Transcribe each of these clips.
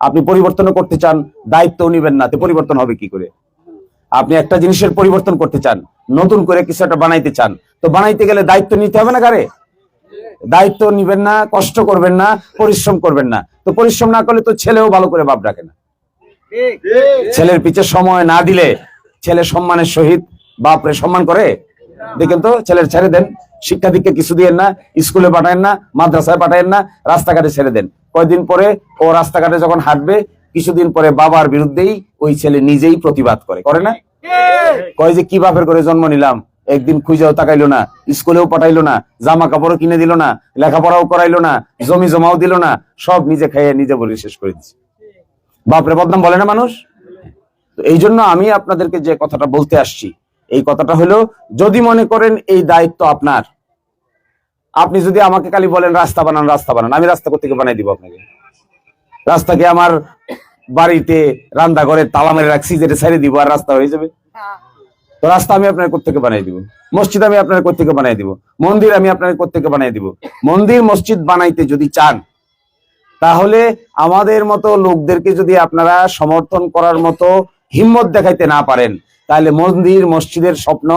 আপনি পরিবর্তন করতে চান, দায়িত্ব নিবেন না, তো পরিবর্তন হবে কি করে? আপনি একটা জিনিসের পরিবর্তন করতে চান, নতুন করে কিছু একটা বানাইতে চান, তো বানাইতে গেলে দায়িত্ব নিতে হবে না কারে? দায়িত্ব নিবেন না, কষ্ট করবেন না, পরিশ্রম করবেন না, তো পরিশ্রম না করলে তো ছেলেও ভালো করে বাপ ডাকে না। ছেলের পিছে সময় না দিলে ছেলে সম্মানের সহিত বাপরে সম্মান করে? দেখেন তো, ছেলের ছেড়ে দেন, শিক্ষা দীক্ষা কিছু দিয়েন না, স্কুলে পাঠায়েন না, মাদ্রাসায় পাঠায়েন না, রাস্তাঘাটে ছেড়ে দেন। কয়দিন পরে ও রাস্তাঘাটে যখন হাঁটবে, কিছুদিন পরে বাবার বিরুদ্ধেই ওই ছেলে নিজেই প্রতিবাদ করে না? কয় যে কি বাপের করে জন্ম নিলাম, একদিন খুঁজেও তাকাইলো না, স্কুলেও পাঠাইলো না, জামা কাপড়ও কিনে দিল না, লেখাপড়াও করাইলো না, জমি জমাও দিল না, সব নিজে খাইয়ে নিজে বলে শেষ করে দিচ্ছে। বাপরে বদনাম বলে না মানুষ? তো এই জন্য আমি আপনাদেরকে যে কথাটা বলতে আসছি, এই কথাটা হলো, যদি মনে করেন এই দায়িত্ব আপনার, আপনি যদি আমাকে খালি বলেন রাস্তা বানান রাস্তা বানান, আমি রাস্তা কোত্থেকে বানাই দিব আপনাকে? রাস্তাকে আমার বাড়িতে রান্নাঘরে তালা মেরে রাখছি, যেটা ছেড়ে দিব আর রাস্তা হয়ে যাবে? তো রাস্তা আমি আপনার কোত্থেকে বানাই দিব? মসজিদ আমি আপনার কোত্থেকে বানাই দিব? মন্দির আমি আপনার কোত্থেকে বানাই দিব? মন্দির মসজিদ বানাইতে যদি চান, তাহলে আমাদের মতো লোকদেরকে যদি আপনারা সমর্থন করার মতো হিম্মত দেখাইতে না পারেন, তাহলে মন্দির মসজিদের স্বপ্ন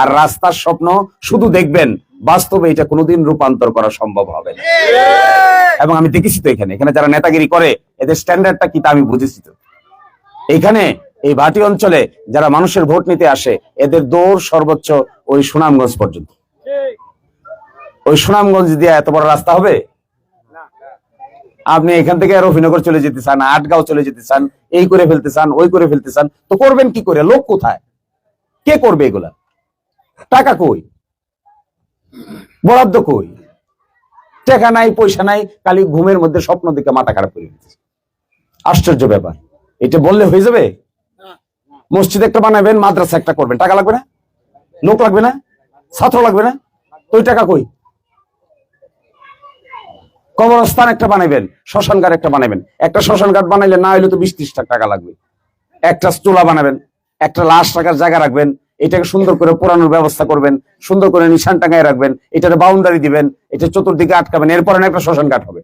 আর রাস্তার স্বপ্ন শুধু দেখবেন, বাস্তবে এটা কোনোদিন রূপান্তর করা সম্ভব হবে না। এবং আমি দেখেছি তো, এখানে যারা নেতাগিরি করে, এদের স্ট্যান্ডার্ডটা কি তা আমি বুঝেছি তো। এখানে এই ভাটি অঞ্চলে যারা মানুষের ভোট নিতে আসে, এদের দৌড় সর্বোচ্চ ওই সুনামগঞ্জ পর্যন্ত। ওই সুনামগঞ্জ দিয়ে এত বড় রাস্তা হবে? আপনি এখান থেকে রফিনগর চলে যেতে চান, আটগাঁও চলে যেতে চান, এই করে ফেলতে চান, ওই করে ফেলতে চান, তো করবেন কি করে? লোক কোথায়? কে করবে এগুলা? টাকা কই? বরাদ্দ কই? টাকা নাই, পয়সা নাই, খালি ঘুমের মধ্যে স্বপ্ন দেখে মাথা খারাপ করে দিচ্ছে। আশ্চর্য ব্যাপার। এটা বললে হয়ে যাবে? মসজিদ একটা বানাবেন, মাদ্রাসা একটা করবেন, টাকা লাগবে না? লোক লাগবে না? ছাত্র লাগবে না? তো ওই টাকা কই? কবরস্থান একটা বানাবেন, শ্মশান ঘাট একটা বানাবেন, একটা শ্মশান ঘাট বানাইলে না হইলে তো 20-30 লাখ টাকা লাগবে। একটা চুলা বানাবেন, একটা লাশ রাখার জায়গা রাখবেন, এটাকে সুন্দর করে পোড়ানোর ব্যবস্থা করবেন, সুন্দর করে নিশান টাঙায় রাখবেন, এটার বাউন্ডারি দিবেন, এটা চতুর্দিকে আটকাবেন, এরপরে একটা শ্মশান ঘাট হবে।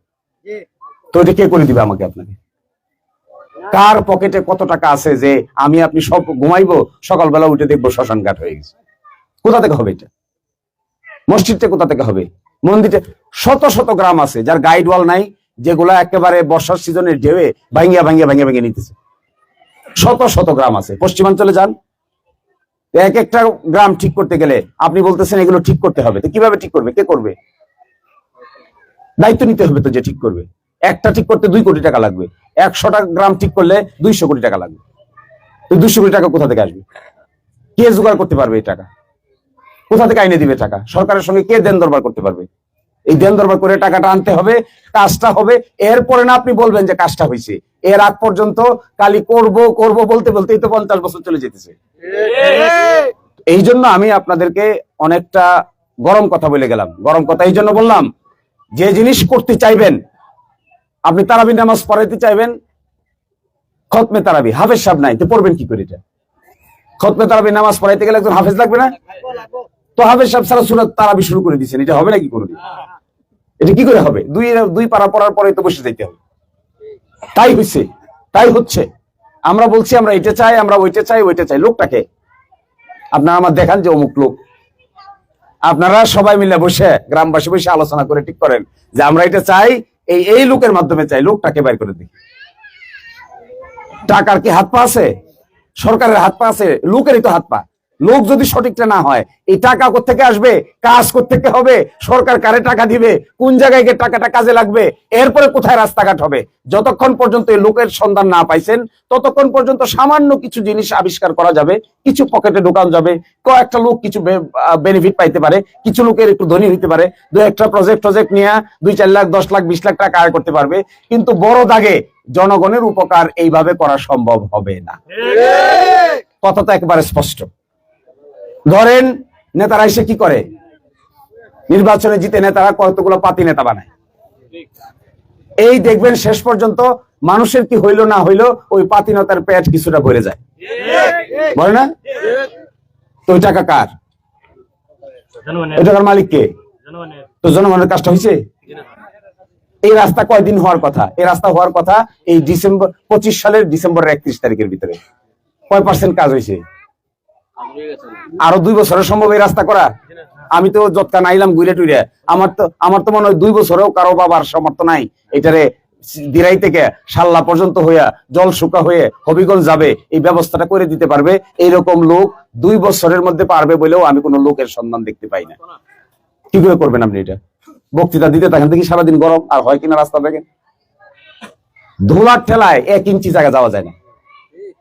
তো এটা কে করে দিবে আমাকে আপনাকে? কার পকেটে কত টাকা আছে যে আমি আপনি সব ঘুমাইবো, সকালবেলা উঠে দেখবো শ্মশান ঘাট হয়ে গেছে? কোথা থেকে হবে এটা? মসজিদটা কোথা থেকে হবে? মন্দিরটা? শত শত গ্রাম আছে যার গাইড ওয়াল নাই, যেগুলা একেবারে বর্ষার সিজনের ঢেউয়ে ভাঙ্গিয়া ভাঙ্গিয়া ভাঙ্গিয়া ভেঙে নিতেছে। শত শত গ্রাম আছে। পশ্চিমাঞ্চলে যান, এক একটা গ্রাম ঠিক করতে গেলে আপনি বলতেছেন এগুলো ঠিক করতে হবে, তো কিভাবে ঠিক করবে? কে করবে? দায়িত্ব নিতে হবে তো যে ঠিক করবে। একটা ঠিক করতে 2 কোটি টাকা লাগবে, 100টা গ্রাম ঠিক করলে 200 কোটি টাকা লাগবে। তো 200 কোটি টাকা কোথা থেকে আসবে? কে জোগাড় করতে পারবে এই টাকা? কোথা থেকে আইনে দিবে টাকা? সরকারের সঙ্গে কে দেন দরবার করতে পারবে? এই দেন দরবার করে টাকাটা আনতে হবে, কাজটা হবে, এরপরে না আপনি বলবেন যে কাজটা হয়েছে। এর আগ পর্যন্ত খালি করব করব বলতে বলতেই তো 50 বছর চলে যেতেছে। এই জন্য আমি আপনাদেরকে অনেকটা গরম কথা বলে গেলাম। গরম কথা এই জন্য বললাম, যে জিনিস করতে চাইবেন, আপনি তারাবি নামাজ পড়াইতে চাইবেন, খতমে তারাবি, হাফেজ সাহেব নাই, তো পড়বেন কি করে এটা? খতমে তারাবি নামাজ পড়াইতে গেলে একজন হাফেজ লাগবে না? তো হাফেজ সাহেব সারা সূরা তারাবি শুরু করে দিয়েছেন, এটা হবে নাকি কোনোদিন? এটা কি করে হবে? দুই পারা পড়ার পরে তো বসে যাইতে হবে। তাই হচ্ছে, তাই হচ্ছে। আমরা বলছি আমরা এটা চাই, আমরা ওইটা চাই, ওইটা চাই। লোকটাকে আপনারা আমার দেখান যে অমুক লোক। আপনারা সবাই মিলে বসে, গ্রামবাসী বসে আলোচনা করে ঠিক করেন যে আমরা এটা চাই, এই লোকের মাধ্যমে চাই। লোকটাকে বাইর করে দেখি। টাকার কি হাত পা আছে? সরকারের হাত পা আছে? লোকেরই তো হাত পা। লোক যদি সঠিকটা না হয়, এই টাকা কোত্থেকে আসবে? কাজ কোত্থেকে হবে? সরকার কারে টাকা দিবে? কোন জায়গায় গিয়ে টাকাটা কাজে লাগবে? এরপরে কোথায় রাস্তাঘাট হবে? যতক্ষণ পর্যন্ত এই লোকের সন্ধান না পাইছেন, ততক্ষণ পর্যন্ত সামান্য কিছু জিনিস আবিষ্কার করা যাবে, কিছু পকেটে ঢোকানো যাবে, কয়েকটা লোক কিছু বেনিফিট পাইতে পারে, কিছু লোকের একটু ধনী হইতে পারে, 2-একটা প্রজেক্ট নিয়ে 2-4 লাখ 10 লাখ 20 লাখ টাকা আয় করতে পারবে, কিন্তু বড় দাগে জনগণের উপকার এইভাবে করা সম্ভব হবে না। কথা তো একেবারে স্পষ্ট। ধরেন নেতারা এসে কি করে? নির্বাচনে জিতে নেতারা কতগুলো পাতি নেতা বানায়। এই দেখবেন শেষ পর্যন্ত মানুষের কি হইলো না হইলো, ওই পাতি নেতার পেট কিছুটা ভরে যায়, বলে না? তো ওই টাকা কার? ওই টাকার মালিক কে? তো জনগণের কাজটা হয়েছে? এই রাস্তা কয়দিন হওয়ার কথা? এই রাস্তা হওয়ার কথা এই 25 সালের ডিসেম্বরের 31 তারিখের ভিতরে। কয় % কাজ হয়েছে? আরো 2 বছরের সম্ভব এই রাস্তা করা? আমি তো যতটা নাইলাম ঘুরে টুরে, আমার তো মনে হয় 2 বছরেও কারো বাবার সামর্থ্য নাই এটারে দিরাই থেকে সাল্লা পর্যন্ত হইয়া জল শুকা হয়ে হবিগঞ্জ যাবে এই ব্যবস্থাটা করে দিতে পারবে এইরকম লোক 2 বছরের মধ্যে পারবে বলেও আমি কোনো লোকের সন্ধান দেখতে পাই না। কি করে করবেন আপনি এটা? বক্তৃতা দিতে থাকেন, দেখি সারাদিন গরম, আর হয় কিনা রাস্তা দেখেন ধুলার ঠেলায় 1 ইঞ্চি জায়গা যাওয়া যায় না।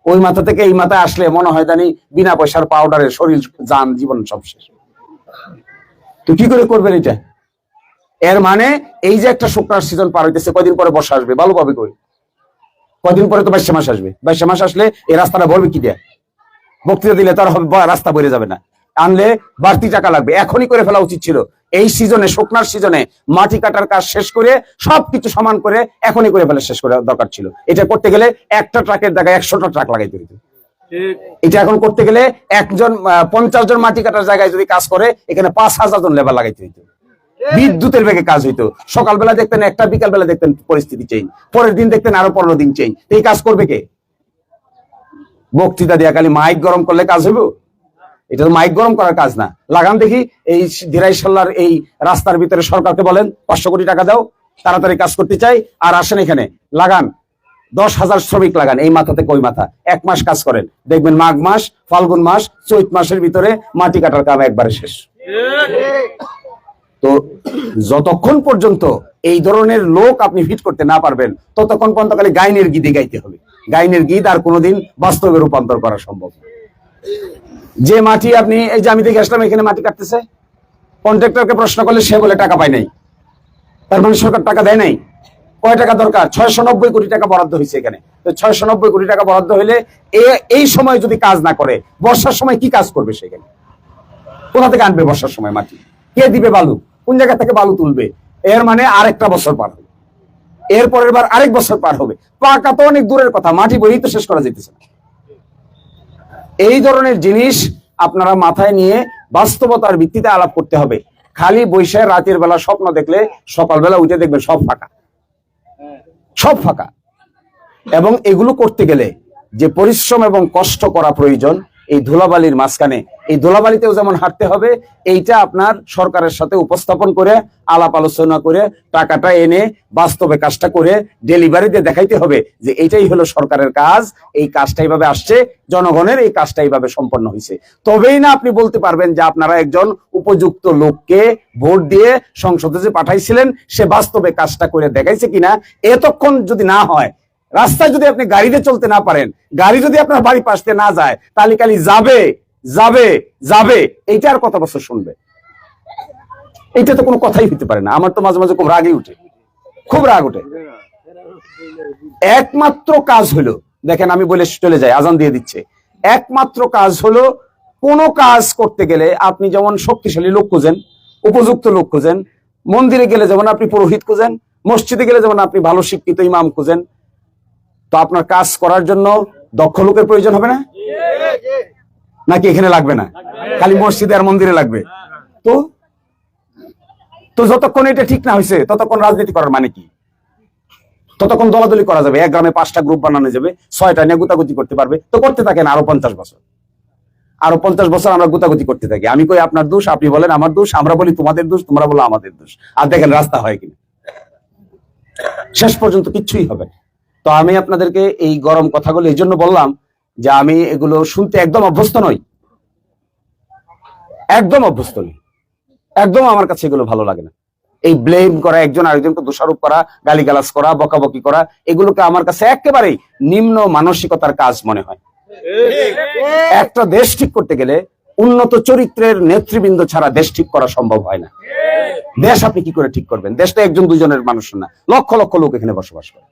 ওই মাথা থেকে এই মাথায় আসলে মনে হয় জানি বিনা পয়সার পাউডারে শরীর যান জীবন সব শেষ। তো কি করে করবেন এটা? এর মানে এই যে একটা শুকনার সিজন পার হইতেছে, কয়দিন পরে বর্ষা আসবে, ভালো পাবে কই? কয়দিন পরে তো 22 মাস আসবে, 22 মাস আসলে এই রাস্তাটা ভরবে কি দেয়া? বক্তৃতা দিলে তার রাস্তা বেড়ে যাবে না, আনলে বাড়তি টাকা লাগবে। এখনই করে ফেলা উচিত ছিল, এই সিজনে শুকনার সিজনে মাটি কাটার কাজ শেষ করে সবকিছু সমান করে এখনই করে ফেলা শেষ করা দরকার ছিল। এটা করতে গেলে একটা ট্রাকের জায়গায় 100টা ট্রাক লাগাইতে হইতো। এটা এখন করতে গেলে একজন 50 জন মাটি কাটার জায়গায় যদি কাজ করে এখানে 5000 জন লেবার লাগাইতে হইতো। বিদ্যুতের বেগে কাজ হইতো, সকালবেলা দেখতেন একটা, বিকাল বেলা দেখতেন পরিস্থিতি চেঞ্জ, পরের দিন দেখতেন আরো 15 দিন চেঞ্জ। এই কাজ করবে কে? বক্তৃতা দিয়া খালি মাইক গরম করলে কাজ হইব? এটা তো মাইক গরম করার কাজ না। লাগান দেখি এই দিরাইশাল্লার এই রাস্তার ভিতরে সরকারকে বলেন 500 কোটি টাকা দাও, তাড়াতাড়ি কাজ করতে চাই, আর আসেন এখানে লাগান 10,000 শ্রমিক লাগান, এই মাথা থেকে ওই মাথা 1 মাস কাজ করেন, দেখবেন মাঘ মাস, ফাল্গুন মাস, চৈত মাসের ভিতরে মাটি কাটার কাম একবারে শেষ। তো যতক্ষণ পর্যন্ত এই ধরনের লোক আপনি ফিট করতে না পারবেন ততক্ষণ পর্যন্ত খালি গাইনের গীতি গাইতে হবে। গাইনের গীত আর কোনোদিন বাস্তবে রূপান্তর করা সম্ভব না। যে মাটি আপনি, এই যে আমি দেখে আসলাম এখানে মাটি কাটতেছে, কন্ট্রাক্টরকে প্রশ্ন করলে সে বলে টাকা পায় নাই, তার মানে সরকার টাকা দেয় নাই। কয় টাকা দরকার? 690 কোটি টাকা বরাদ্দ হয়েছে এখানে। তো 690 কোটি টাকা বরাদ্দ হইলে এই সময় যদি কাজ না করে বর্ষার সময় কি কাজ করবে? সেখানে কোথা থেকে আনবে বর্ষার সময় মাটি? কে দিবে বালু? কোন জায়গা থেকে বালু তুলবে? এর মানে আরেকটা বছর পার হবে, এর পরের বার আরেক বছর পার হবে। পাকা তো অনেক দূরের কথা, মাটি বই তো শেষ করা যেতেছে না। এই ধরনের জিনিস আপনারা মাথায় নিয়ে বাস্তবতার ভিত্তিতে আলাপ করতে হবে। খালি বৈশাখ রাতের বেলা স্বপ্ন দেখলে সকালবেলা উঠে দেখবেন সব ফাঁকা, সব ফাঁকা। এবং এগুলো করতে গেলে যে পরিশ্রম এবং কষ্ট করা প্রয়োজন, এই ধুলাবালির মাঝখানে, এই ধুলাবালিতেও যেমন হাঁটতে হবে, এইটা আপনার সরকারের সাথে উপস্থাপন করে আলাপ আলোচনা করে টাকাটা এনে বাস্তবে কাজটা করে ডেলিভারিতে দেখাইতে হবে যে এইটাই হলো সরকারের কাজ, এই কাজটা এইভাবে আসছে, জনগণের এই কাজটা এইভাবে সম্পন্ন হয়েছে। তবেই না আপনি বলতে পারবেন যে আপনারা একজন উপযুক্ত লোককে ভোট দিয়ে সংসদে যে পাঠাইছিলেন সে বাস্তবে কাজটা করে দেখাইছে কিনা। এতক্ষণ যদি না হয়, রাস্তায় যদি আপনি গাড়িতে চলতে না পারেন, গাড়ি যদি আপনার বাড়ি পাশতে না যায়, তাহলে খালি যাবে যাবে যাবে, এইটা আর কত বছর শুনবে? এইটা তো কোনো কথাই হইতে পারে না। আমার তো মাঝে মাঝে খুব রাগই উঠে, খুব রাগ উঠে। একমাত্র কাজ হলো, দেখেন আমি বলে চলে যাই, আজান দিয়ে দিচ্ছে, একমাত্র কাজ হলো কোন কাজ করতে গেলে আপনি যেমন শক্তিশালী লোক খুঁজেন, উপযুক্ত লোক খুঁজেন, মন্দিরে গেলে যেমন আপনি পুরোহিত খুঁজেন, মসজিদে গেলে যেমন আপনি ভালো শিক্ষিত ইমাম খুঁজেন, তো আপনার কাজ করার জন্য দক্ষ লোকের প্রয়োজন হবে না? নাকি এখানে লাগবে না? খালি মসজিদে আর মন্দিরে লাগবে? তো তো যতক্ষণ এটা ঠিক না হয়েছে ততক্ষণ রাজনীতি করার মানে কি? ততক্ষণ দলাদলি করা যাবে, এক গ্রামে 5টা গ্রুপ বানানো যাবে, 6টা নিয়ে গুতাগুতি করতে পারবে। তো করতে থাকেন আরো 50 বছর, আরো 50 বছর আমরা গুতাগুতি করতে থাকি। আমি কই আপনার দোষ, আপনি বলেন আমার দোষ, আমরা বলি তোমাদের দোষ, তোমরা বলো আমাদের দোষ, আর দেখেন রাস্তা হয় কিনা। শেষ পর্যন্ত কিচ্ছুই হবে না। তো আমি আপনাদেরকে এই গরম কথাগুলো এই জন্য বললাম যে আমি এগুলো শুনতে একদম অভ্যস্ত নই, একদম অভ্যস্ত নই, একদম আমার কাছে এগুলো ভালো লাগে না। এই ব্লেম করা, একজন আরেকজনকে দোষারোপ করা, গালিগালাজ করা, বকাবকি করা, এগুলোকে আমার কাছে একেবারেই নিম্ন মানসিকতার কাজ মনে হয়। একটা দেশ ঠিক করতে গেলে উন্নত চরিত্রের নেতৃবৃন্দ ছাড়া দেশ ঠিক করা সম্ভব হয় না। দেশ আপনি কি করে ঠিক করবেন? দেশটা একজন দুজনের মানুষ না, লক্ষ লক্ষ লোক এখানে বসবাস করে,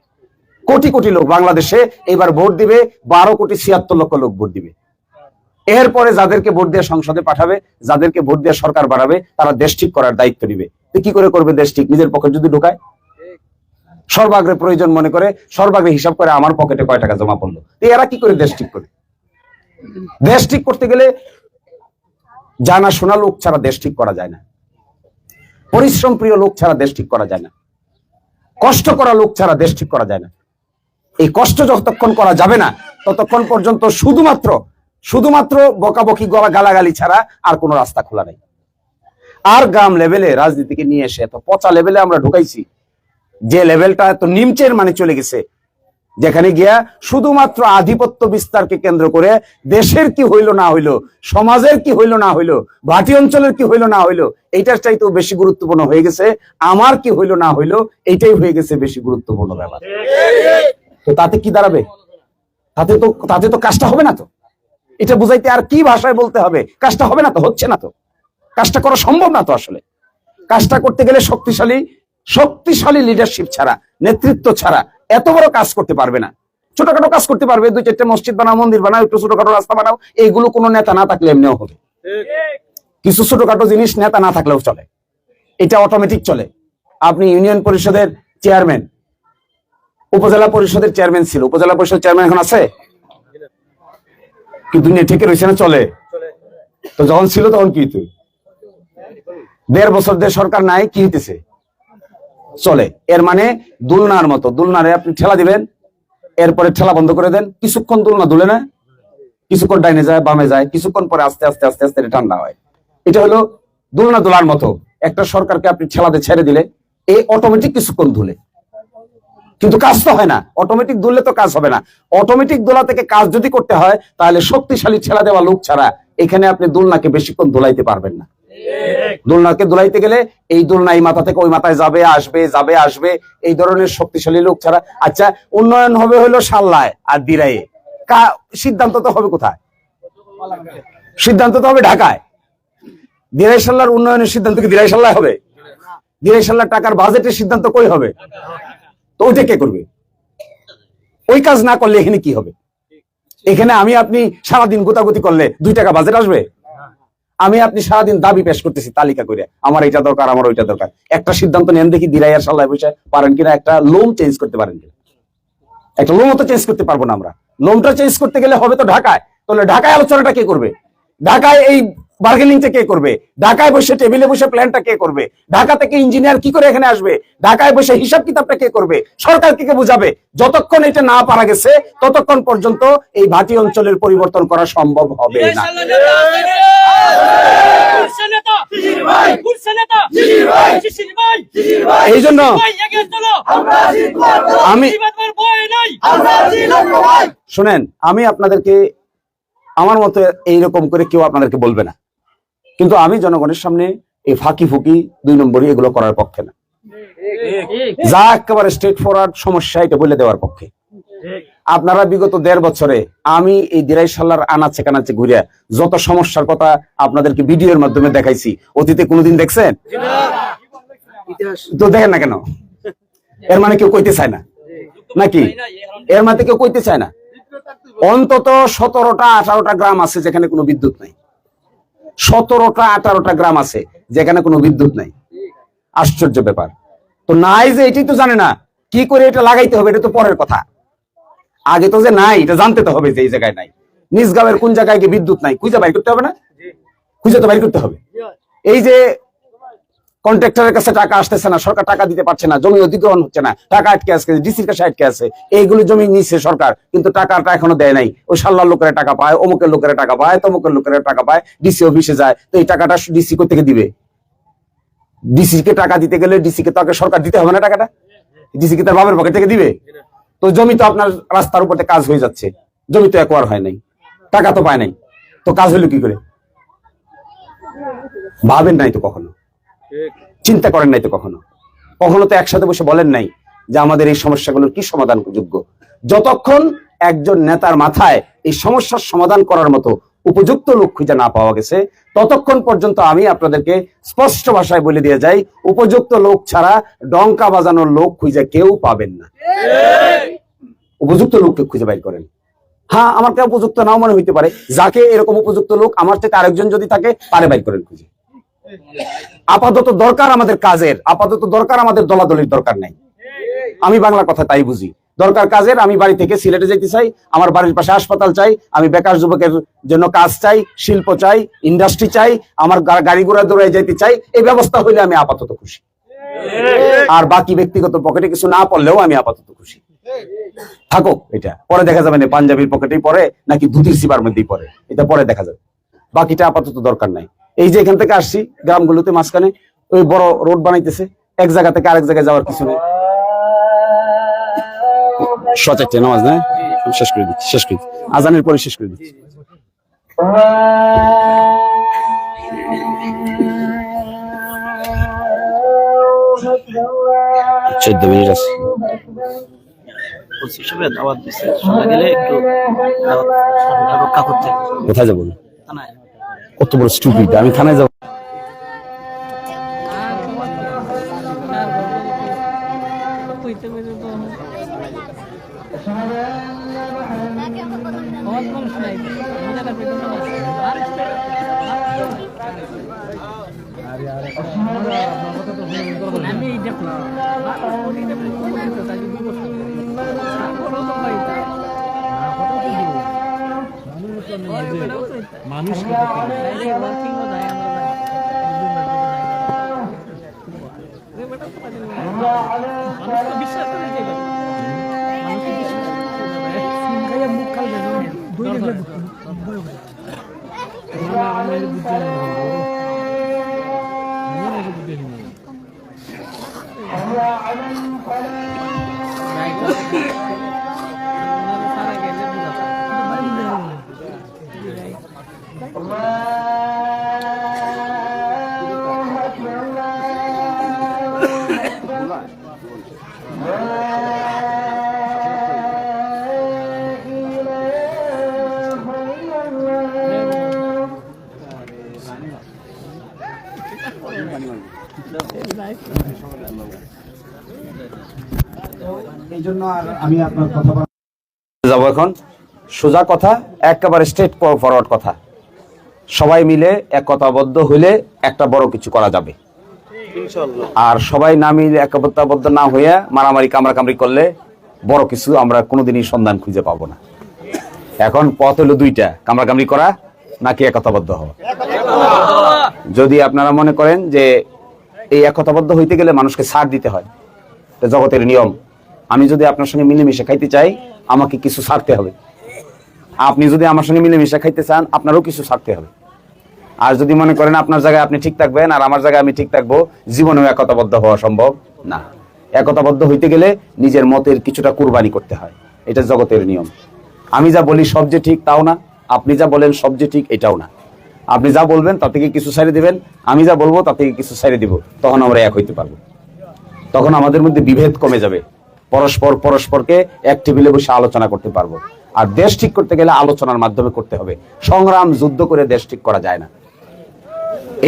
কোটি কোটি লোক। বাংলাদেশে এবার ভোট দিবে 12,76,00,000 লোক ভোট দিবে। এরপরে যাদেরকে ভোট দিয়ে সংসদে পাঠাবে, যাদেরকে ভোট দিয়ে সরকার বাড়াবে, তারা দেশ ঠিক করার দায়িত্ব নিবে। কি করে করবে দেশ ঠিক? নিজের পকেট যদি ঢোকায়, সর্বাগ্রে প্রয়োজন মনে করে, সর্বাগ্রে হিসাব করে আমার পকেটে কয় টাকা জমা পড়লো, এরা কি করে দেশ ঠিক করে? দেশ ঠিক করতে গেলে জানা শোনা লোক ছাড়া দেশ ঠিক করা যায় না, পরিশ্রম প্রিয় লোক ছাড়া দেশ ঠিক করা যায় না। কষ্ট করা লোক ছাড়া দেশ ঠিক করা যায় না। এই কষ্ট যতক্ষণ করা যাবে না ততক্ষণ পর্যন্ত শুধুমাত্র বকাবকি গালাগালি ছাড়া আর কোনো রাস্তা খোলা নেই। আর গ্রাম লেভেলে রাজনীতিকে নিয়ে এসে এত পচা লেভেলে আমরা ঢুকাইছি, যে লেভেলটা এত নিমচের মানে চলে গেছে, যেখানে গিয়া শুধুমাত্র আধিপত্য বিস্তারকে কেন্দ্র করে দেশের কি হইল না হইল, সমাজের কি হইল না হইল, ভাটি অঞ্চলের কি হইল না হইল, এইটার চাইতেও বেশি গুরুত্বপূর্ণ হয়ে গেছে আমার কি হইল না হইল, এইটাই হয়ে গেছে বেশি গুরুত্বপূর্ণ ব্যাপার। তো তাতে কি দাঁড়াবে? তাতে তো কাজটা হবে না। তো এটা বুঝাইতে আর কি ভাষায় বলতে হবে? কাজটা হবে না, তো হচ্ছে না, তো কাজটা করা সম্ভব না। তো আসলে কাজটা করতে গেলে শক্তিশালী লিডারশিপ ছাড়া, নেতৃত্ব ছাড়া এত বড় কাজ করতে পারবে না। ছোটখাটো কাজ করতে পারবে, 2-4টা মসজিদ বানাও, মন্দির বানাও, একটু ছোটখাটো রাস্তা বানাও, এইগুলো কোনো নেতা না থাকলে এমনিও হবে। কিছু ছোটখাটো জিনিস নেতা না থাকলেও চলে, এটা অটোমেটিক চলে। আপনি ইউনিয়ন পরিষদের চেয়ারম্যান, উপজেলা পরিষদের চেয়ারম্যান ছিল, উপজেলা পরিষদ চেয়ারম্যান এখন আছে কি? দুনিয়া ঠিক রয়েছে না? চলে। তো যখন ছিল তখন কি হইতো? 1.5 বছর ধরে সরকার নাই, কি হইতেছে? চলে। এর মানে দুলনার মতো, দুলনারে আপনি ঠেলা দিবেন, এরপরে ঠেলা বন্ধ করে দেন, কিছুক্ষণ দুলনা দুলে না, কিছুক্ষণ ডাইনে যায়, বামে যায়, কিছুক্ষণ পরে আস্তে আস্তে আস্তে আস্তে ঠান্ডা হয়। এটা হলো দুলনা দোলার মতো। একটা সরকারকে আপনি ঠেলাতে ছেড়ে দিলে এই অটোমেটিক কিছুক্ষণ দুলে, কিন্তু কাজ তো হয় না। অটোমেটিক দুললে তো কাজ হবে না। অটোমেটিক দোলা থেকে কাজ যদি করতে হয় তাহলে শক্তিশালী ঠেলা দেওয়া লোক ছাড়া এখানে আপনি দোলনাকে বেশিক্ষণ দোলাইতে পারবেন না। দোলনাকে দোলাইতে গেলে এই দোলনা এই মাথা থেকে ওই মাথায় যাবে আসবে, এই ধরনের শক্তিশালী লোক ছাড়া। আচ্ছা, উন্নয়ন হবে হলো সাল্লায় আর দিরাইয়ে, সিদ্ধান্ত তো হবে কোথায়? সিদ্ধান্ত তো হবে ঢাকায়। দিরাই সাল্লার উন্নয়নের সিদ্ধান্ত কি দিরাই সাল্লায় হবে? দিরাই সাল্লার টাকার বাজেটের সিদ্ধান্ত কই হবে? তো ওইটা কে করবে? ওই কাজ না করলে এখানে কি হবে? এখানে আমি আপনি সারাদিন গোতাগুতি করলে 2 টাকা বাজেট আসবে? আমি আপনি সারাদিন দাবি পেশ করতেছি তালিকা করে, আমার এটা দরকার, আমার ওইটা দরকার। একটা সিদ্ধান্ত নেন দেখি, দিরাইয়ার সাল্লায় বসে পারেন কিনা একটা লোম চেঞ্জ করতে পারেন কিনা? একটা লোমও তো চেঞ্জ করতে পারবো না আমরা। লোমটা চেঞ্জ করতে গেলে হবে তো ঢাকায়। তাহলে ঢাকায় আলোচনাটা কে করবে? ঢাকায় এই বার্গেনিংটা কে করবে? ঢাকায় বসে টেবিলে বসে প্ল্যানটা কে করবে? ঢাকা থেকে ইঞ্জিনিয়ার কি করে এখানে আসবে? ঢাকায় বসে হিসাব কিতাবটা কে করবে? সরকারকে কে বুঝাবে? যতক্ষণ এটা না পারা গেছে ততক্ষণ পর্যন্ত এই ভাটি অঞ্চলের পরিবর্তন করা সম্ভব হবে না। এই জন্য আমি শুনেন, আমি আপনাদেরকে আমার মতো এইরকম করে কেউ আপনাদেরকে বলবে না, কিন্তু আমি জনগণের সামনে এই ফাঁকি ফুকি 2 নম্বরই এগুলো করার পক্ষে না। যা একেবারে স্ট্রেট ফরওয়ার্ড সমস্যা এটা বলে দেওয়ার পক্ষে। আপনারা বিগত 1.5 বছরে আমি এই দিরাই সাল্লার আনাচে কানাচে ঘুরে যত সমস্যার কথা আপনাদেরকে ভিডিওর মাধ্যমে দেখাইছি, অতীতে কোনোদিন দেখছেন? তো দেখেন না কেন? এর মানে কেউ কইতে চায় না নাকি? এর মানে কেউ কইতে চায় না। অন্তত 17টা 18টা গ্রাম আছে যেখানে কোনো বিদ্যুৎ নাই। 17টা 18টা গ্রাম আছে যেখানে কোনো বিদ্যুৎ নাই। আশ্চর্য ব্যাপার। তো নাই যে এটাই তো জানে না, কি করে এটা লাগাইতে হবে এটা তো পরের কথা। আগে তো যে নাই এটা জানতে তো হবে যে এই জায়গায় নাই। নিজ গ্রামের কোন জায়গায় গিয়ে বিদ্যুৎ নাই খুঁজে বাইর করতে হবে না? খুঁজে তো বাইর করতে হবে। এই যে কন্ট্রাক্টরের কাছে টাকা আসতেছে না, সরকার টাকা দিতে পারছে না, জমি অধিগ্রহণ হচ্ছে না, টাকা আটকে আছে, ডিসির কাছে আটকে আছে, এইগুলো জমি নিচ্ছে সরকার, কিন্তু টাকাটা এখনো দেয় নাই। ওই সাল্লার লোকেরা টাকা পায়, অমুকের লোকেরা টাকা পায়, তমুকের লোকেরা টাকা পায়, ডিসি অফিসে যায়। তো এই টাকাটা ডিসি কোথেকে দিবে? ডিসি কে টাকা দিতে গেলে ডিসি কে তো আগে সরকার দিতে হবে না টাকাটা? ডিসি কে তার বাবার পকেট থেকে দিবে? তো জমি তো আপনার রাস্তার উপরে কাজ হয়ে যাচ্ছে, জমি তো একবার হয় নাই, টাকা তো পায় নাই, তো কাজ হলো কি করে? ভাবেন নাই তো কখনো, চিন্তা করেন নাই তো কখনো, কখনো তো একসাথে বসে বলেন নাই যে আমাদের এই সমস্যাগুলোর কি সমাধান যোগ্য। যতক্ষণ একজন নেতার মাথায় এই সমস্যার সমাধান করার মতো উপযুক্ত লোক খুঁজে না পাওয়া গেছে, ততক্ষণ পর্যন্ত আমি আপনাদেরকে স্পষ্ট ভাষায় বলে দিয়ে যাই, উপযুক্ত লোক ছাড়া ডঙ্কা বাজানোর লোক খুঁজে কেউ পাবেন না। উপযুক্ত লোককে খুঁজে বাইর করেন। হ্যাঁ, আমার কেউ উপযুক্ত নাও মনে হইতে পারে, যাকে এরকম উপযুক্ত লোক আমার থেকে আরেকজন যদি থাকে তারে বাইর করেন খুঁজে। আপাতত দরকার আমাদের কাজের, আপাতত দরকার আমাদের দলাদলির দরকার নাই। আমি বাংলা কথা তাই বুঝি। দরকার কাজের, আমি বাড়ি থেকে সিলেটে যেতে চাই, আমার বাড়ির পাশে হাসপাতাল চাই, আমি বেকার যুবকের জন্য কাজ চাই, শিল্প চাই, ইন্ডাস্ট্রি চাই, আমার গাড়ি ঘোড়া দৌড়ায় যেতে চাই, এই ব্যবস্থা হইলে আমি আপাতত খুশি। আর বাকি ব্যক্তিগত পকেটে কিছু না পড়লেও আমি আপাতত খুশি থাকুক। এটা পরে দেখা যাবে না পাঞ্জাবির পকেটেই পড়ে নাকি ধুতির সিপার মধ্যেই পড়ে, এটা পরে দেখা যাবে। বাকিটা আপাতত দরকার নাই। এই যে এখান থেকে আসছি গ্রামগুলোতে মাঝখানে ওই বড় রোড বানাইতেছে, এক জায়গা থেকে আরেক জায়গায় যাওয়ার কিছু নেই। সচাইতে নামাজ না শেষ করে দিচ্ছি, শেষ করে দিচ্ছি, আজানের পরে শেষ করে দিচ্ছি। 14 মিনিট আছে। কোথায় যাবো? কত বড় স্টুপিড, আমি থানায় যাবো? মানুষ এই জন্য আমি আপনার কথা যাবো এখন সোজা কথা, একেবারে স্ট্রেট ফরওয়ার্ড কথা। সবাই মিলে একতাবদ্ধ হইলে একটা বড় কিছু করা যাবে, আর সবাই না মিলে একতাবদ্ধ না হইয়া মারামারি কামড়াকামড়ি করলে বড় কিছু আমরা কোনোদিনই সন্ধান খুঁজে পাবো না। এখন পথ হলো দুইটা, কামড়াকামড়ি করা নাকি একতাবদ্ধ হওয়া। যদি আপনারা মনে করেন যে এই একতাবদ্ধ হইতে গেলে মানুষকে ছাড় দিতে হয়, জগতের নিয়ম, আমি যদি আপনার সঙ্গে মিলেমিশে খাইতে চাই আমাকে কিছু ছাড়তে হবে। আপনি যদি আমার সঙ্গে মিলেমিশে খাইতে চান আপনারও কিছু ছাড়তে হবে। আর যদি মনে করেন আপনার জায়গায় আপনি ঠিক থাকবেন আর আমার জায়গায় আমি ঠিক থাকবো, জীবনেও একতাবদ্ধ হওয়া সম্ভব না। একতাবদ্ধ হইতে গেলে নিজের মতের কিছুটা কুরবানি করতে হয়, এটা জগতের নিয়ম। আমি যা বলি সব যে ঠিক তাও না, আপনি যা বলেন সব যে ঠিক এটাও না। আপনি যা বলবেন তা থেকে কিছু ছাড়ে দিবেন, আমি যা বলবো তা থেকে কিছু ছাড়ে দিব, তখন আমরা এক হইতে পারবো। তখন আমাদের মধ্যে বিভেদ কমে যাবে, পরস্পরকে এক টেবিলে বসে আলোচনা করতে পারবো। আর দেশ ঠিক করতে গেলে আলোচনার মাধ্যমে করতে হবে, সংগ্রাম যুদ্ধ করে দেশ ঠিক করা যায় না।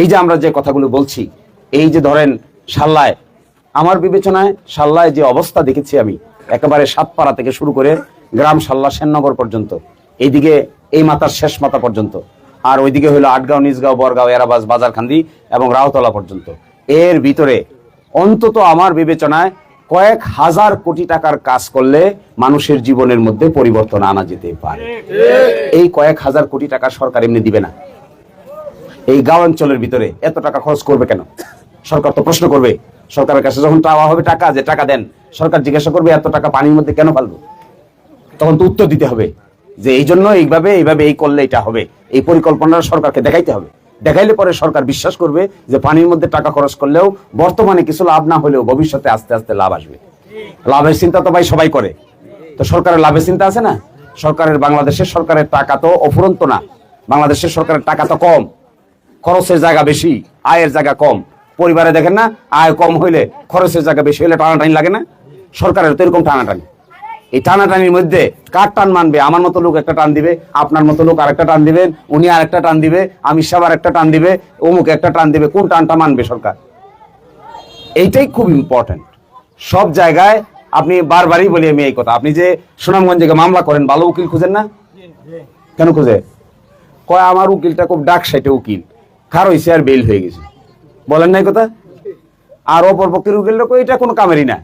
এই যে আমরা যে কথাগুলো বলছি, এই যে ধরেন সাল্লায়, আমার বিবেচনায় সাল্লায় যে অবস্থা দেখেছি আমি, একেবারে সাতপাড়া থেকে শুরু করে গ্রাম সাল্লা সেননগর পর্যন্ত, এইদিকে এই মাথার শেষ মাথা পর্যন্ত, আর ওইদিকে হলো আটগাঁও, নিজগাঁও, বরগাঁও, এরাবাজ, বাজারখান্দি এবং রাউতলা পর্যন্ত, এর ভিতরে অন্তত আমার বিবেচনায় কয়েক হাজার কোটি টাকার কাজ করলে মানুষের জীবনের মধ্যে পরিবর্তন আনা যেতে পারে। এই কয়েক হাজার কোটি টাকা সরকার এমনি দিবে না। এই গাঁও অঞ্চলের ভিতরে এত টাকা খরচ করবে কেন? সরকার তো প্রশ্ন করবে। সরকারের কাছে যখন চাওয়া হবে টাকা, যে টাকা দেন, সরকার জিজ্ঞাসা করবে এত টাকা পানির মধ্যে কেন ফেলবো? তখন তো উত্তর দিতে হবে যে এই জন্য এইভাবে এই করলে এটা হবে, এই পরিকল্পনাটা সরকারকে দেখাইতে হবে। দেখাইলে পরে সরকার বিশ্বাস করবে যে পানির মধ্যে টাকা খরচ করলেও বর্তমানে কিছু লাভ না হলেও ভবিষ্যতে আস্তে আস্তে লাভ আসবে। লাভের চিন্তা তো ভাই সবাই করে, তো সরকারের লাভের চিন্তা আছে না? বাংলাদেশের সরকারের টাকা তো অফুরন্ত না, বাংলাদেশের সরকারের টাকা তো কম, খরচের জায়গা বেশি, আয়ের জায়গা কম। পরিবারে দেখেন না, আয় কম হইলে খরচের জায়গা বেশি হইলে টানাটানি লাগে না? সরকারের তো এরকম টানাটানি। এই টানাটানির মধ্যে কার টান মানবে? আমার মতো লোক একটা টান দিবে, আপনার মতো লোক আরেকটা টান দিবেন, উনি আরেকটা টান দিবে, আমি সব আরেকটা টান দিবে, অমুক একটা টান দিবে। কোন টানটা মানবে সরকার? এইটাই খুব ইম্পর্টেন্ট। সব জায়গায় আপনি বারবারই বলি আমি এই কথা, আপনি যে সুনামগঞ্জে মামলা করেন, ভালো উকিল খুঁজেন না? কেন খুঁজে? কয় আমার উকিলটা খুব ডাক সাইটে উকিল, খার হয়েছে আর বেল হয়ে গেছে, বলেন নাই কথা? আর অপর পক্ষের উকিলটা কই এটা কোনো কামেরই না,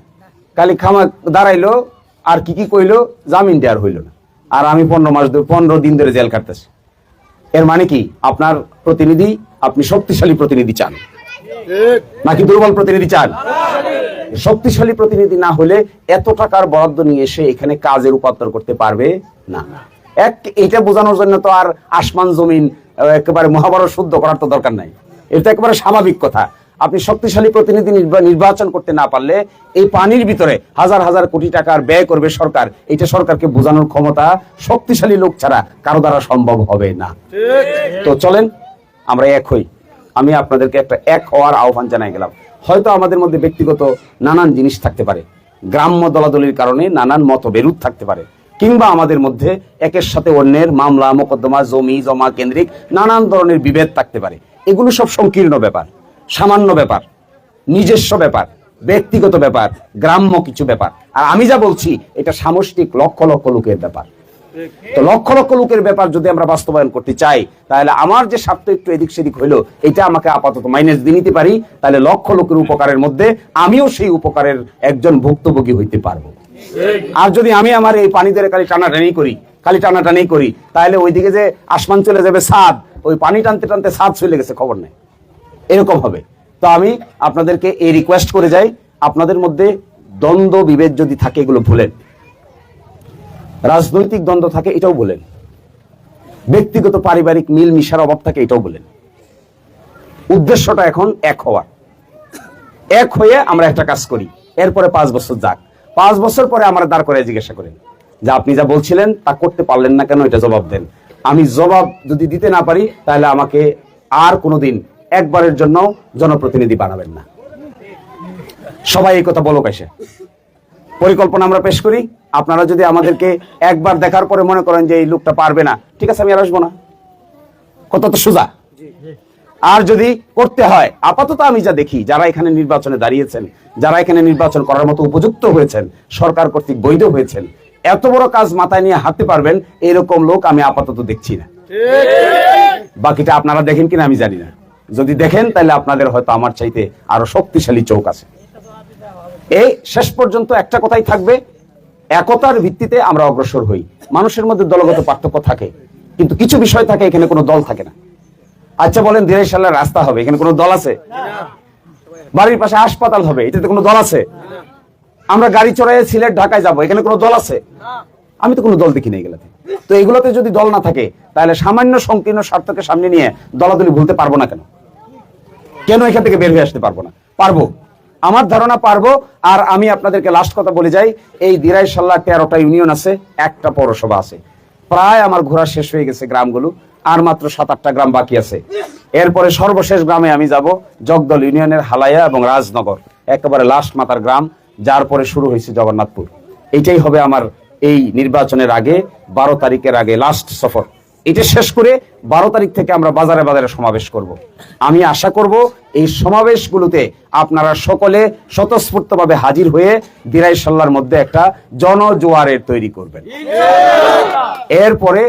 খালি খামা দাঁড়াইলো আর কি কইলো, জামিন দেওয়ার হইল না, আর আমি 15 দিন ধরে জেল কাটতেছি। এর মানে কি? আপনার প্রতিনিধি, আপনি শক্তিশালী প্রতিনিধি চান, নাকি দুর্বল প্রতিনিধি চান? শক্তিশালী প্রতিনিধি না হলে এত টাকার বরাদ্দ নিয়ে এসে এখানে কাজে রূপান্তর করতে পারবে না। এটা বোঝানোর জন্য তো আর আসমান জমিন একেবারে মহাভারত শুদ্ধ করার তো দরকার নাই। এটা একেবারে স্বাভাবিক কথা। আপনি শক্তিশালী প্রতিনিধি নির্বাচন করতে না পারলে এই পানির ভিতরে হাজার হাজার কোটি টাকার ব্যয় করবে সরকার, এটা সরকারকে বোঝানোর ক্ষমতা শক্তিশালী লোক ছাড়া কারো দ্বারা সম্ভব হবে না। তো চলেন আমরা এক হই। আমি আপনাদেরকে একটা এক হওয়ার আহ্বান জানাই গেলাম। হয়তো আমাদের মধ্যে ব্যক্তিগত নানান জিনিস থাকতে পারে, গ্রাম্য দলাদলির কারণে নানান মতবিরোধ থাকতে পারে, কিংবা আমাদের মধ্যে একের সাথে অন্যের মামলা মোকদ্দমা জমি জমা কেন্দ্রিক নানান ধরনের বিভেদ থাকতে পারে। এগুলো সব সংকীর্ণ ব্যাপার, সামান্য ব্যাপার, নিজস্ব ব্যাপার, ব্যক্তিগত ব্যাপার, গ্রাম্য কিছু ব্যাপার। আর আমি যা বলছি এটা সামষ্টিক লক্ষ লক্ষ লোকের ব্যাপার। তো লক্ষ লক্ষ লোকের ব্যাপার যদি আমরা বাস্তবায়ন করতে চাই, তাহলে আমার যে স্বার্থ একটু এদিক সেদিক হইলো এটা আমাকে আপাতত মাইনাস দিয়ে নিতে পারি, তাহলে লক্ষ লোকের উপকারের মধ্যে আমিও সেই উপকারের একজন ভুক্তভোগী হইতে পারবো। আর যদি আমি আমার এই পানি ধরে খালি টানাটানি করি, তাহলে ওইদিকে যে আসমান চলে যাবে ছাদ, ওই পানি টানতে টানতে ছাদ চলে গেছে খবর নেই, এরকম হবে। তো আমি আপনাদেরকে এই রিকোয়েস্ট করে যাই, আপনাদের মধ্যে দ্বন্দ্ব বিভেদ যদি থাকে এগুলো ভুলেন, রাজনৈতিক দ্বন্দ্ব থাকে এটাও বলেন, ব্যক্তিগত পারিবারিক মিল মিশার অভাব থাকে এটাও বলেন। উদ্দেশ্যটা এখন এক হওয়ার, এক হয়ে আমরা একটা কাজ করি। এরপরে 5 বছর যাক, 5 বছর পরে আমরা দাঁড় করে জিজ্ঞাসা করেন যে আপনি যা বলছিলেন তা করতে পারলেন না কেন, এটা জবাব দেন। আমি জবাব যদি দিতে না পারি তাহলে আমাকে আর কোনোদিন একবারের জন্য জনপ্রতিনিধি বানাবেন না। সবাই এই কথা বলো কাছে পরিকল্পনা আমরা পেশ করি। আপনারা যদি আমাদেরকে একবার দেখার পরে মনে করেন যে এই লোকটা পারবে না, ঠিক আছে আমি আর আসবো না, কত তো সোজা। আর যদি করতে হয়, আপাতত আমি যা দেখি যারা এখানে নির্বাচনে দাঁড়িয়েছেন, যারা এখানে নির্বাচন করার মতো উপযুক্ত হয়েছেন, সরকার কর্তৃক বৈধ হয়েছেন, এত বড় কাজ মাথায় নিয়ে হাঁটতে পারবেন এরকম লোক আমি আপাতত দেখছি না। বাকিটা আপনারা দেখেন কিনা আমি জানি না। যদি দেখেন তাহলে আপনাদের হয়তো আমার চাইতে আরো শক্তিশালী চোখ আছে। এই শেষ পর্যন্ত একটা কথাই থাকবে, একতার ভিত্তিতে আমরা অগ্রসর হই। মানুষের মধ্যে দলগত পার্থক্য থাকে, কিন্তু কিছু বিষয় থাকে এখানে কোনো দল থাকে না। আচ্ছা বলেন, দিরাইশালার রাস্তা হবে, এখানে কোনো দল আছে? বাড়ির পাশে হাসপাতাল হবে, এটাতে কোনো দল আছে? আমরা গাড়ি চড়াইয়ে সিলেট ঢাকায় যাবো, এখানে কোনো দল আছে? আমি তো কোনো দল দেখি না এগুলাতে। তো এগুলোতে যদি দল না থাকে তাহলে সামান্য সংকীর্ণ স্বার্থকে সামনে নিয়ে দলাদলি ভুলতে পারবো না কেন? কেন এখান থেকে বের হয়ে আসতে পারবো না? পারবো, আমার ধারণা পারবো। আর আমি আপনাদেরকে লাস্ট কথা বলে যাই, এই দিরাইশাল্লাহ 13টা ইউনিয়ন আছে, একটা পৌরসভা আছে। প্রায় আমার ঘোরা শেষ হয়ে গেছে গ্রামগুলো, আর মাত্র 7-8টা গ্রাম বাকি আছে। এরপরে সর্বশেষ গ্রামে আমি যাব জগদল ইউনিয়নের হালাইয়া এবং রাজনগর, একেবারে লাস্ট মাথার গ্রাম, যার পরে শুরু হয়েছে জগন্নাথপুর। এইটাই হবে আমার এই নির্বাচনের আগে 12 তারিখের আগে লাস্ট সফর। এটা শেষ করে 12 তারিখ থেকে আমরা বাজারে বাজারে সমাবেশ করব। আমি আশা করব এই সমাবেশগুলোতে আপনারা সকলে স্বতঃস্ফূর্তভাবে হাজির হয়ে দিরাইশাল্লার মধ্যে একটা জনজোয়ারের তৈরি করবেন। এরপরে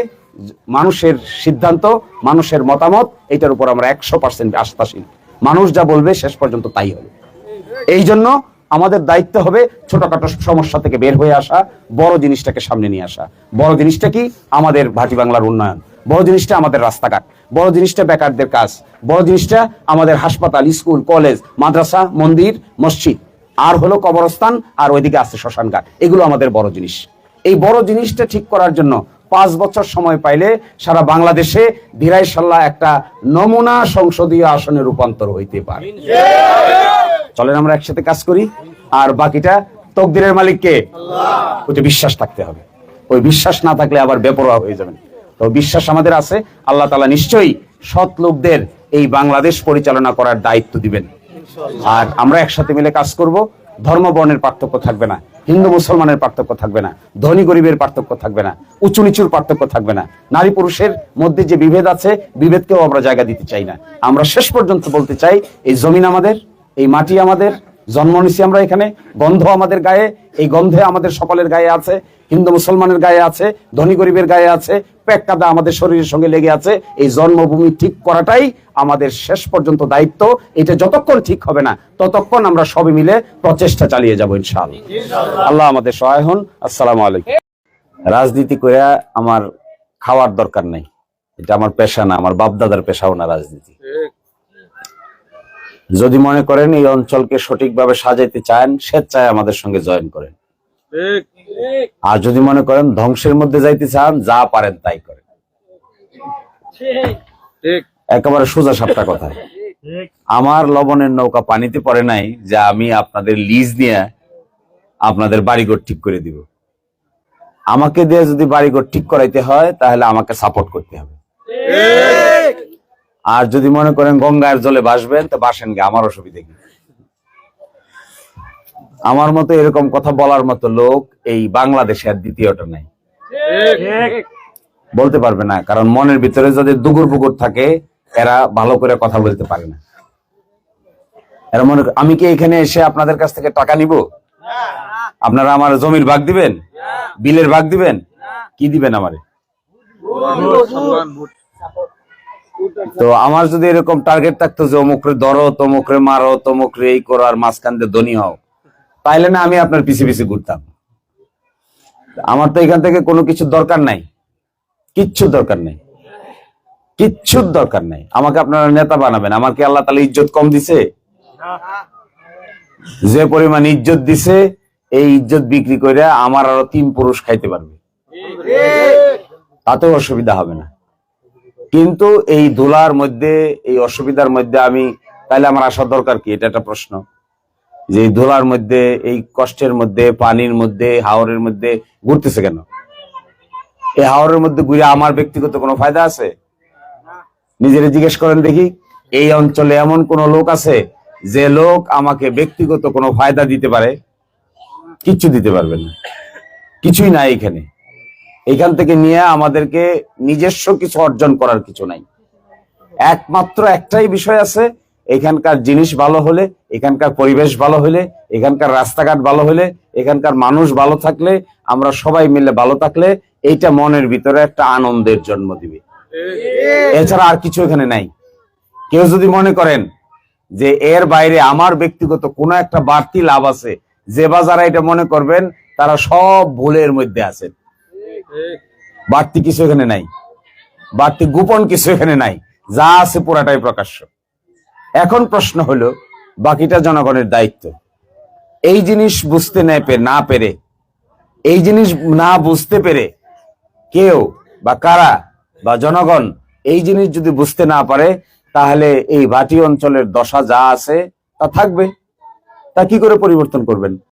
মানুষের সিদ্ধান্ত, মানুষের মতামত, এটার উপর আমরা 100% আস্থাশীল। মানুষ যা বলবে শেষ পর্যন্ত তাই হবে। এই জন্য আমাদের দায়িত্ব হবে ছোটখাটো সমস্যা থেকে বের হয়ে আসা, বড় জিনিসটাকে সামনে নিয়ে আসা। বড় জিনিসটা কি? আমাদের ভাটি বাংলার উন্নয়ন। বড় জিনিসটা আমাদের রাস্তাঘাট, বড় জিনিসটা বেকারদের কাজ, বড় জিনিসটা আমাদের হাসপাতাল, স্কুল, কলেজ, মাদ্রাসা, মন্দির, মসজিদ, আর হলো কবরস্থান, আর ওইদিকে আছে শ্মশানঘাট। এগুলো আমাদের বড় জিনিস। এই বড় জিনিসটা ঠিক করার জন্য 5 বছর সময় পাইলে সারা বাংলাদেশে দিরাইশাল্লাহ একটা নমুনা সংসদীয় আসনে রূপান্তর হইতে পারে। চলেন আমরা একসাথে কাজ করি। আর বাকিটা তকদিরের মালিককে, ওইটা বিশ্বাস থাকতে হবে। ওই বিশ্বাস না থাকলে আবার বেপরোয়া হয়ে যাবেন। তো বিশ্বাস আমাদের আছে, আল্লাহ তাআলা নিশ্চয়ই সৎ লোকদের এই বাংলাদেশ পরিচালনা করার দায়িত্ব দিবেন। আর আমরা একসাথে মিলে কাজ করব। ধর্ম বর্ণের পার্থক্য থাকবে না, হিন্দু মুসলমানের পার্থক্য থাকবে না, ধনী গরিবের পার্থক্য থাকবে না, উঁচু নিচুর পার্থক্য থাকবে না, নারী পুরুষের মধ্যে যে বিভেদ আছে বিভেদকেও আমরা জায়গা দিতে চাই না। আমরা শেষ পর্যন্ত বলতে চাই, এই জমিন আমাদের, এই মাটি আমাদের, জন্ম নিছি আমরা এখানে, গন্ধ আমাদের গায়ে, এই গন্ধে আমাদের সকলের গায়ে আছে, হিন্দু মুসলমানের গায়ে আছে, ধনী গরিবের গায়ে আছে, পেট কাদা আমাদের শরীরের সঙ্গে লেগে আছে। এই জন্মভূমি ঠিক করাটাই আমাদের শেষ পর্যন্ত দায়িত্ব। এটা যতক্ষণ ঠিক হবে না ততক্ষণ আমরা সবাই মিলে প্রচেষ্টা চালিয়ে যাব ইনশাআল্লাহ। আল্লাহ আমাদের সহায় হন। আসসালামু আলাইকুম। রাজনীতি করে আমার খাওয়ার দরকার নাই, এটা আমার পেশা না, আমার বাপ দাদার পেশাও না রাজনীতি। যদি মনে করেন এই অঞ্চলকে সঠিকভাবে সাজাইতে চান, স্বেচ্ছায় আমাদের সঙ্গে জয়েন করেন। আর যদি মনে করেন ধ্বংসের মধ্যে যাইতে চান, যা পারেন তাই করেন। একেবারে সোজা সাপটা কথা। আমার লবণের নৌকা পানিতে পড়ে নাই যে আমি আপনাদের লিজ নিয়ে আপনাদের বাড়িঘর ঠিক করে দিব। আমাকে দিয়ে যদি বাড়িঘর ঠিক করাইতে হয় তাহলে আমাকে সাপোর্ট করতে হবে। আর যদি মনে করেন গঙ্গার জলে ভাসবেন তো ভাসেন গে, আমার অসুবিধা কি? আমার মতো এরকম কথা বলার মতো লোক এই বাংলাদেশে আর দ্বিতীয়টা নাই, বলতে পারবে না। কারণ মনের ভিতরে যাদের দুগুর পুকুর থাকে এরা ভালো করে কথা বলতে পারে না। এরা মনে আমি কি এখানে এসে আপনাদের কাছ থেকে টাকা নিব? আপনারা আমার জমির ভাগ দিবেন, বিলের ভাগ দিবেন, কি দিবেন আমারে? তো আমার যদি এরকম টার্গেট থাকতো যে অমুকরে ধরো, তমুকরে মারো, তমুকরে এই করো, আর মাঝখান দিয়ে ধনী হও, তাইলে না আমি আপনার পিছে পিছে ঘুরতাম। আমার তো এখান থেকে কোনো কিছুর দরকার নাই, কিচ্ছু দরকার নেই, কিচ্ছুর দরকার নাই। আমাকে আপনারা নেতা বানাবেন। আমার কি আল্লাহ তাআলা ইজ্জত কম দিছে? যে পরিমাণ ইজ্জত দিছে, এই ইজ্জত বিক্রি করে আমার আরো 3 পুরুষ খাইতে পারবে, তাতেও অসুবিধা হবে না। কিন্তু এই ধুলার মধ্যে, এই অসুবিধার মধ্যে আমি তাইলে আমার আসার দরকার কি? এটা একটা প্রশ্ন। যে এই ধুলার মধ্যে, এই কষ্টের মধ্যে, পানির মধ্যে, হাওরের মধ্যে ঘুরতেছে কেন? এই হাওরের মধ্যে ঘুরে আমার ব্যক্তিগত কোনো ফায়দা আছে? নিজেরা জিজ্ঞেস করেন দেখি, এই অঞ্চলে এমন কোন লোক আছে যে লোক আমাকে ব্যক্তিগত কোনো ফায়দা দিতে পারে? কিচ্ছু দিতে পারবে না, কিছুই নাই এখানে। এখান থেকে নিয়ে আমাদেরকে নিজস্ব কিছু অর্জন করার কিছু নাই। একমাত্র একটাই বিষয় আছে, এখানকার জিনিস ভালো হলে, এখানকার পরিবেশ ভালো হলে, এখানকার রাস্তাঘাট ভালো হলে, এখানকার মানুষ ভালো থাকলে, আমরা সবাই মিলে ভালো থাকলে, এইটা মনের ভিতরে একটা আনন্দের জন্ম দিবে। এছাড়া আর কিছু এখানে নাই। কেউ যদি মনে করেন যে এর বাইরে আমার ব্যক্তিগত কোনো একটা বাড়তি লাভ আছে, যে বাজারা এটা মনে করবেন, তারা সব ভুলের মধ্যে আছেন। বাড়তি কিছু এখানে নাই, বাড়তি গোপন কিছু এখানে নাই, যা আছে পুরাটাই প্রকাশ্য। এখন প্রশ্ন হলো, বাকিটা জনগণের দায়িত্ব। এই জিনিস বুঝতে না পেরে, এই জিনিস না বুঝতে পেরে কেউ বা কারা বা জনগণ এই জিনিস যদি বুঝতে না পারে, তাহলে এই ভাটি অঞ্চলের দশা যা আছে তা থাকবে। তা কি করে পরিবর্তন করবেন?